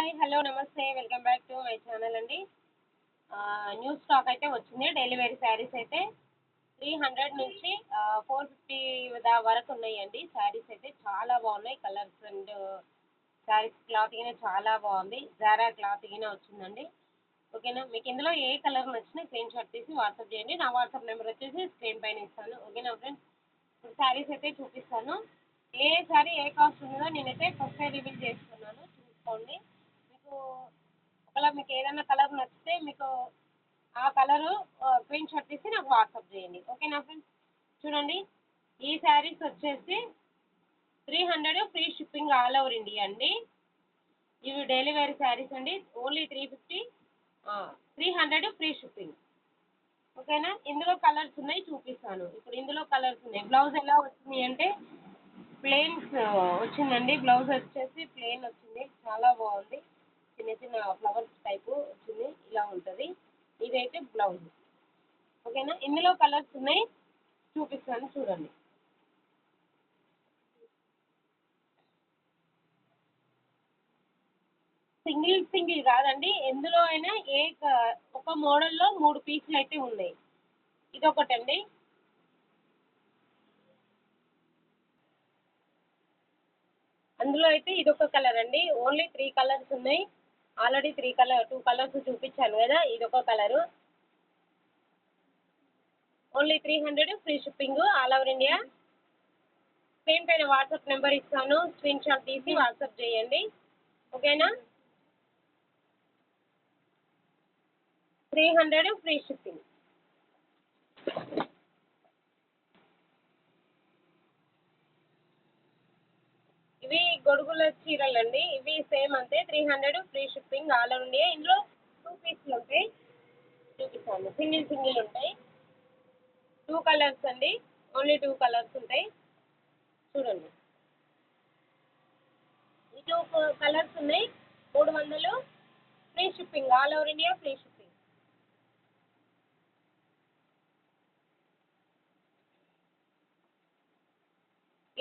Hi hello నమస్తే welcome back to my channel అండి. New stock అయితే వచ్చింది. డైలీ వేర్ శారీస్ అయితే 300 నుంచి 450 వరకు ఉన్నాయండి. శారీస్ అయితే చాలా బాగున్నాయి. కలర్స్ అండ్ శారీస్ క్లాత్ గిన చాలా బాగుంది. జారా క్లాత్ గిన వచ్చిందండి. ఓకేనా, మీకు ఇందులో ఏ కలర్ నచ్చినా స్క్రీన్ షాట్ తీసి వాట్సాప్ చేయండి. నా వాట్సాప్ నెంబర్ వచ్చేసి స్క్రీన్ పైన ఇస్తాను. ఓకేనా ఫ్రెండ్స్, ఇప్పుడు శారీస్ అయితే చూపిస్తాను. ఏ శారీ ఏ కాస్ట్ ఉన్నదో నేనైతే ఫస్ట్ రివీల్ చేస్తున్నాను, చూసుకోండి. మీకు ఒకవేళ మీకు ఏదైనా కలర్ నచ్చితే మీకు ఆ కలరు స్క్రీన్ షాట్ తీసి నాకు వాట్సాప్ చేయండి. ఓకేనా ఫ్రెండ్స్, చూడండి. ఈ శారీస్ వచ్చేసి 300 free shipping all over India అండి. ఇవి డైలీ వేర్ శారీస్ అండి. Only 350 300 free shipping. ఓకేనా, ఇందులో కలర్స్ ఉన్నాయి, చూపిస్తాను. ఇప్పుడు ఇందులో కలర్స్ ఉన్నాయి. బ్లౌజ్ ఎలా వచ్చింది అంటే ప్లెయిన్స్ వచ్చిందండి. బ్లౌజ్ వచ్చేసి ప్లెయిన్ వచ్చింది, చాలా బాగుంది. చిన్న చిన్న ఫ్లవర్స్ టైపు వచ్చింది, ఇలా ఉంటుంది. ఇదైతే బ్లౌజ్. ఓకేనా, ఇందులో కలర్స్ ఉన్నాయి, చూపిస్తాను చూడండి. సింగిల్ సింగిల్ కాదండి, ఎందులో అయినా ఒక మోడల్లో 3 పీసులు అయితే ఉన్నాయి. ఇదొకటండి. అందులో అయితే ఇదొక కలర్ అండి. ఓన్లీ 3 కలర్స్ ఉన్నాయి. ఆల్రెడీ 2 కలర్స్ చూపించాను కదా. ఇదొక colour. Only 300 free shipping all over India. Screen పైన వాట్సాప్ నెంబర్ ఇస్తాను, స్క్రీన్ షాట్ తీసి వాట్సాప్ చేయండి. ఓకేనా, 300 ఫ్రీ షిప్పింగ్. ఇవి గొడుగుల చీరలు అండి. ఇవి సేమ్ అంతే, 300 free shipping all over India. ఇందులో 2 పీసులు ఉంటాయి, చూపిస్తాను. సింగిల్ సింగిల్ ఉంటాయి. 2 కలర్స్ అండి, ఓన్లీ 2 కలర్స్ ఉంటాయి, చూడండి. ఈ 2 కలర్స్ ఉన్నాయి. 300 free shipping all over India, free shipping.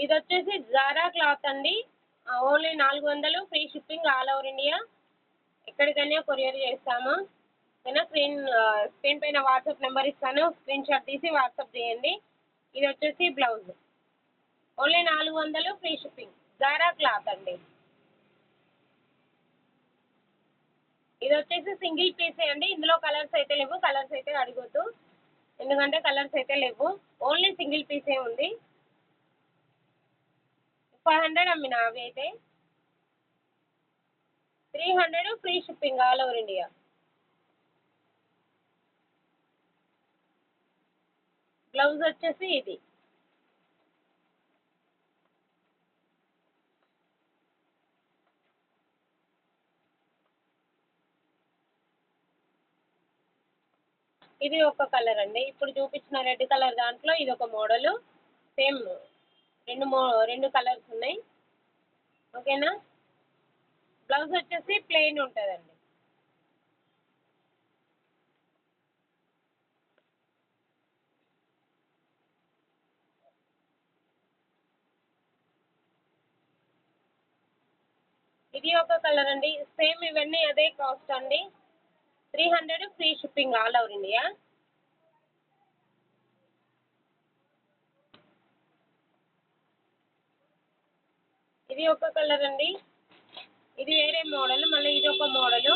ఇది వచ్చేసి జారా క్లాత్ అండి. Only 400 free shipping all over India. ఎక్కడికైనా కొరియర్ చేస్తాము. ఓకేనా, స్క్రీన్ పైన వాట్సాప్ నెంబర్ ఇస్తాను, స్క్రీన్ షాట్ తీసి వాట్సాప్ చేయండి. ఇది వచ్చేసి blouse. Only 400 free shipping. Zara cloth అండి. ఇది వచ్చేసి సింగిల్ పీసే అండి. ఇందులో కలర్స్ అయితే లేవు. కలర్స్ అయితే అడగొద్దు, ఎందుకంటే కలర్స్ అయితే లేవు. ఓన్లీ సింగిల్ పీసే ఉంది. 500 అమ్మిన అవి అయితే. 300 free shipping all over India. Blouse వచ్చేసి ఇది. ఇది ఒక కలర్ అండి. ఇప్పుడు చూపించిన రెడ్ కలర్ దాంట్లో ఇది ఒక మోడలు. సేమ్ రెండు కలర్స్ ఉన్నాయి. ఓకేనా, బ్లౌజ్ వచ్చేసి ప్లెయిన్ ఉంటుందండి. ఇది ఒక కలర్ అండి. సేమ్ ఇవన్నీ అదే కాస్ట్ అండి. 300 free shipping all over India. ఇది ఒక కలర్ అండి. ఇది వేరే మోడల్. మళ్ళీ ఇది ఒక మోడలు.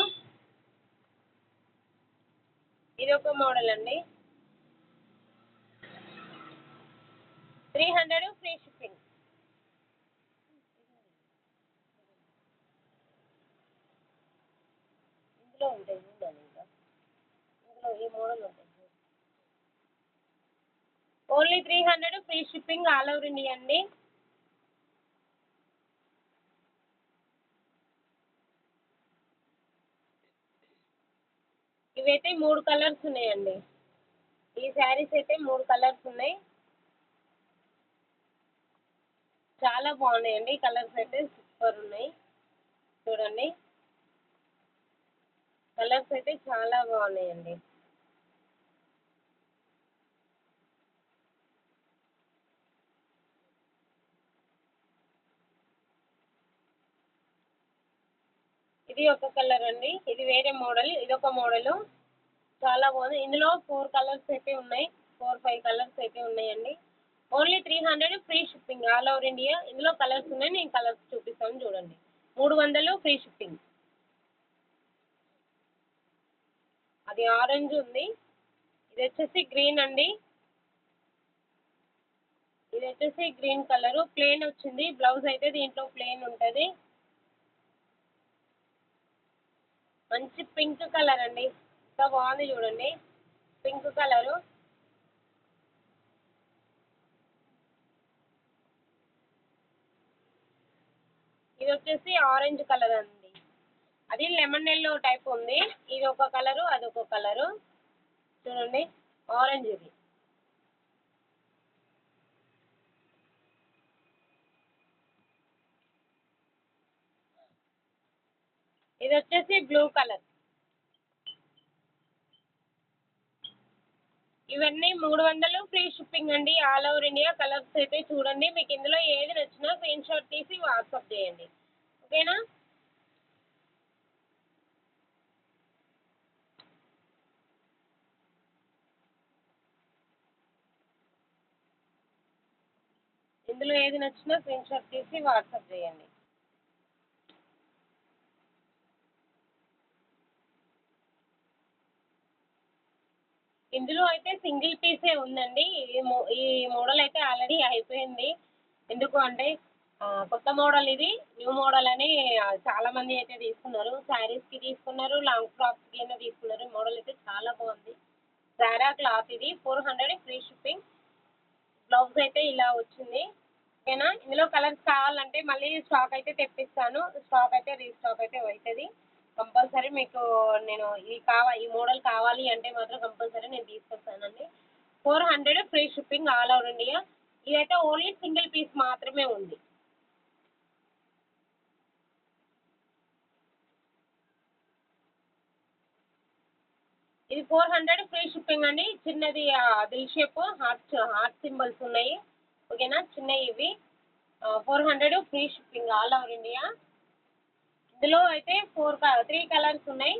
ఇది ఒక మోడల్ అండి. 300 ఫ్రీ షిప్పింగ్. ఇందులో ఉంటాయి చూడండి, ఇంకా ఇందులో ఈ మోడల్ ఉంటుంది. Only 300 free shipping all over India అండి. ఇవైతే 3 కలర్స్ ఉన్నాయండి. ఈ శారీస్ అయితే 3 కలర్స్ ఉన్నాయి. చాలా బాగున్నాయండి. కలర్స్ అయితే సూపర్ ఉన్నాయి, చూడండి. కలర్స్ అయితే చాలా బాగున్నాయండి. ఇది ఇది ఒక కలర్ అండి, ఇది వేరే మోడల్, ఇది ఒక మోడల్ చాలా బాగుంది. ఇందులో 4 కలర్స్ అయితే ఉన్నాయి, 4-5 కలర్స్ అయితే ఉన్నాయండి. Only 300 free shipping all over India. ఇందులో కలర్స్ ఉన్నాయి, నేను కలర్స్ చూపిస్తాను చూడండి. 300 ఫ్రీ షిప్పింగ్. అది ఆరెంజ్ ఉంది, ఇది వచ్చేసి గ్రీన్ అండి, ఇది వచ్చేసి గ్రీన్ కలర్ ప్లెయిన్ వచ్చింది. బ్లౌజ్ అయితే దీంట్లో ప్లెయిన్ ఉంటుంది. మంచి పింక్ కలర్ అండి, ఎంత బాగుంది చూడండి, పింక్ కలరు. ఇది వచ్చేసి ఆరెంజ్ కలర్ అండి, అది లెమన్ ఎల్లో టైప్ ఉంది. ఇది ఒక కలరు, అదొక కలరు చూడండి, ఆరెంజ్. ఇది వచ్చేసి బ్లూ కలర్. ఇవన్నీ 300 ఫ్రీ షిప్పింగ్ అండి ఆల్ ఓవర్ ఇండియా. కలర్స్ అయితే చూడండి, మీకు ఇందులో ఏది నచ్చినా స్క్రీన్ షాట్ తీసి వాట్సాప్ చేయండి, ఓకేనా. ఇందులో ఏది నచ్చినా స్క్రీన్ షాట్ తీసి వాట్సాప్ చేయండి. ఇందులో అయితే సింగిల్ పీసే ఉందండి. ఈ మోడల్ అయితే ఆల్రెడీ అయిపోయింది. ఎందుకు అంటే కొత్త మోడల్, ఇది న్యూ మోడల్ అని చాలామంది అయితే తీసుకున్నారు. శారీస్కి తీసుకున్నారు, లాంగ్ ఫ్రాక్స్కి అయినా తీసుకున్నారు. మోడల్ అయితే చాలా బాగుంది. జారా క్లాత్, ఇది 400 ఫ్రీ షిప్పింగ్. బ్లౌజ్ అయితే ఇలా వచ్చింది, ఓకేనా. ఇందులో కలర్స్ కావాలంటే మళ్ళీ స్టాక్ అయితే తెప్పిస్తాను. స్టాక్ అయితే రీస్టాక్ అయితే అవుతుంది కంపల్సరీ. మీకు నేను ఈ మోడల్ కావాలి అంటే మాత్రం కంపల్సరీ నేను తీసుకొస్తానండి. 400 free shipping all over India. ఇదైతే ఓన్లీ సింగిల్ పీస్ మాత్రమే ఉంది. ఇది 400 ఫ్రీ షిప్పింగ్ అండి. చిన్నది దిల్ షేప్ హార్ట్ సింబల్స్ ఉన్నాయి, ఓకేనా. చిన్నవి ఇవి 400 free shipping all over India. ఇందులో అయితే 3 కలర్స్ ఉన్నాయి,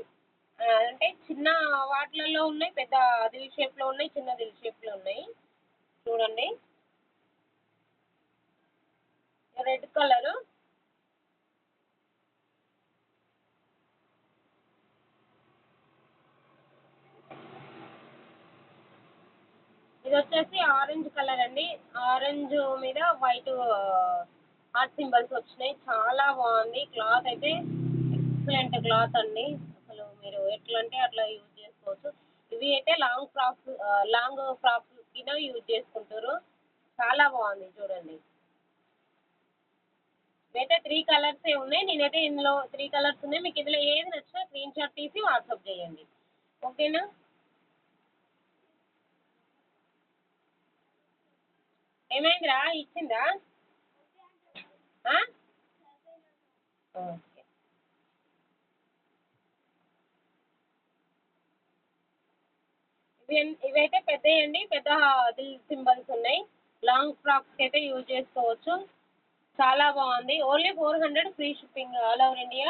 అంటే చిన్న వాటిలలో ఉన్నాయి, పెద్ద దిల్ షేప్లో ఉన్నాయి, చిన్న దిల్ షేప్లో ఉన్నాయి చూడండి. రెడ్ కలరు, ఇది వచ్చేసి ఆరెంజ్ కలర్ అండి. ఆరెంజ్ మీద వైట్ హార్ట్ సింబల్స్ వచ్చినాయి, చాలా బాగుంది. క్లాత్ అయితే ఎక్సలెంట్ క్లాత్ అండి, అసలు మీరు ఎట్లా అంటే అట్లా యూజ్ చేసుకోవచ్చు. ఇవి అయితే లాంగ్ ఫ్రాక్స్ కింద యూజ్ చేసుకుంటారు, చాలా బాగుంది చూడండి. ఇవైతే 3 కలర్సే ఉన్నాయి, నేనైతే ఇందులో 3 కలర్స్ ఉన్నాయి. మీకు ఇందులో ఏది నచ్చినా స్క్రీన్ షాట్ తీసి వాట్సాప్ చేయండి, ఓకేనా. ఏమైందిరా, ఇచ్చిందా? ఓకే. ఇవైతే పెద్దయండి, పెద్ద దిల్ సింబల్స్ ఉన్నాయి. లాంగ్ ఫ్రాక్స్కి అయితే యూజ్ చేసుకోవచ్చు, చాలా బాగుంది. Only 400 free shipping all over India.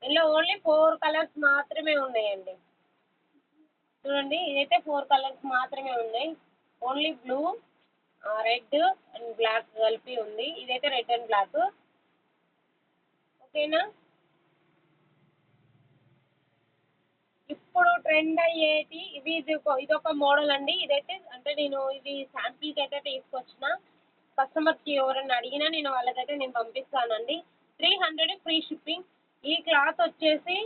ఇందులో ఓన్లీ 4 కలర్స్ మాత్రమే ఉన్నాయండి చూడండి. ఇదైతే 4 కలర్స్ మాత్రమే ఉన్నాయి, only blue, red and black కలిపి ఉంది. ఇదైతే రెడ్ అండ్ బ్లాక్, ఓకేనా. ఇప్పుడు ట్రెండ్ అయ్యేది ఇదొక మోడల్ అండి. ఇదైతే అంటే నేను ఇది శాంపిల్కి అయితే తీసుకొచ్చిన, కస్టమర్స్కి ఎవరైనా అడిగినా నేను వాళ్ళకైతే నేను పంపిస్తానండి. 300 ఫ్రీ షిప్పింగ్. ఈ క్లాత్ వచ్చేసి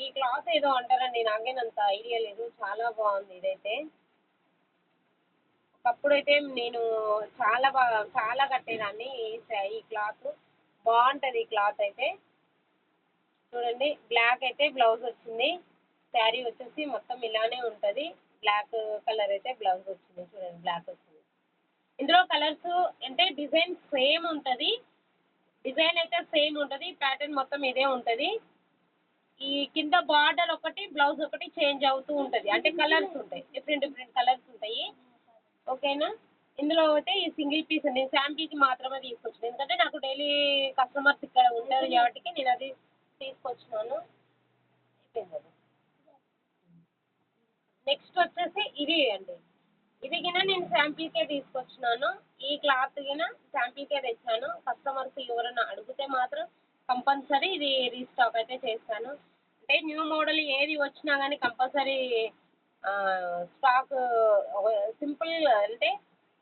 ఈ క్లాత్ ఏదో అంటారండి, నాకేనంత ఐడియా లేదు, చాలా బాగుంది ఇదైతే. ఒకప్పుడైతే నేను చాలా కట్టేదాన్ని ఈ క్లాత్, బాగుంటుంది ఈ క్లాత్ అయితే. చూడండి, బ్లాక్ అయితే బ్లౌజ్ వచ్చింది, శారీ వచ్చేసి మొత్తం ఇలానే ఉంటుంది. బ్లాక్ కలర్ అయితే బ్లౌజ్ వచ్చింది చూడండి, బ్లాక్ వచ్చింది. ఇందులో కలర్స్ అంటే డిజైన్ సేమ్ ఉంటుంది, డిజైన్ అయితే సేమ్ ఉంటుంది, ప్యాటర్న్ మొత్తం ఇదే ఉంటుంది. ఈ కింద బార్డర్ ఒకటి, బ్లౌజ్ ఒకటి చేంజ్ అవుతూ ఉంటుంది, అంటే కలర్స్ ఉంటాయి, డిఫరెంట్ డిఫరెంట్ కలర్స్ ఉంటాయి, ఓకేనా. ఇందులో అయితే ఈ సింగిల్ పీస్ అండి శాంపిల్కి మాత్రమే తీసుకొచ్చాను ఎందుకంటే నాకు డైలీ కస్టమర్స్ ఇక్కడ ఉంటారు కాబట్టి నేను అది తీసుకొచ్చినాను. నెక్స్ట్ వచ్చేసి ఇది అండి ఇది గిన నేను శాంపిల్కే తీసుకొచ్చినాను. ఈ క్లాత్ గిన శాంపిల్కే తెచ్చాను. కస్టమర్స్ ఎవరైనా అడిగితే మాత్రం కంపల్సరీ ఇది రీస్టాక్ అయితే చేస్తాను. అంటే న్యూ మోడల్ ఏది వచ్చినా కానీ కంపల్సరీ స్టాక్ సింపుల్ అంటే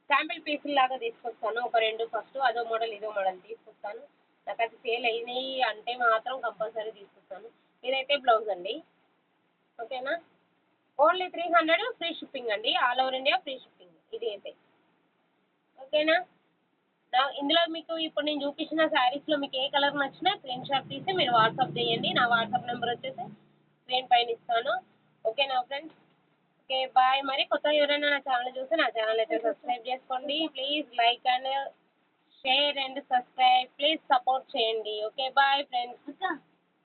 శాంపిల్ పీసుల్లాగా తీసుకొస్తాను. ఒక 2 ఫస్ట్ అదో మోడల్ ఇదో మోడల్ తీసుకొస్తాను. నాకు అది సేల్ అయినాయి అంటే మాత్రం కంపల్సరీ తీసుకొస్తాను. ఇదైతే బ్లౌజ్ అండి. ఓకేనా. ఓన్లీ 300 ఫ్రీ షిప్పింగ్ అండి. All over India free shipping ఇది అయితే. ఓకేనా. ఇందులో మీకు ఇప్పుడు నేను చూపించిన శారీస్లో మీకు ఏ కలర్ నచ్చినా స్క్రీన్ షాట్ తీసి మీరు వాట్సాప్ చేయండి. నా వాట్సాప్ నెంబర్ వచ్చేసి స్క్రీన్ పైన ఇస్తాను. ఓకేనా ఫ్రెండ్స్. Okay bye. మరి కొత్తగా ఎవరైనా నా ఛానల్ చూస్తే నా ఛానల్ అయితే సబ్స్క్రైబ్ చేసుకోండి. Please like and share and subscribe. Please support చేయండి. Okay bye friends.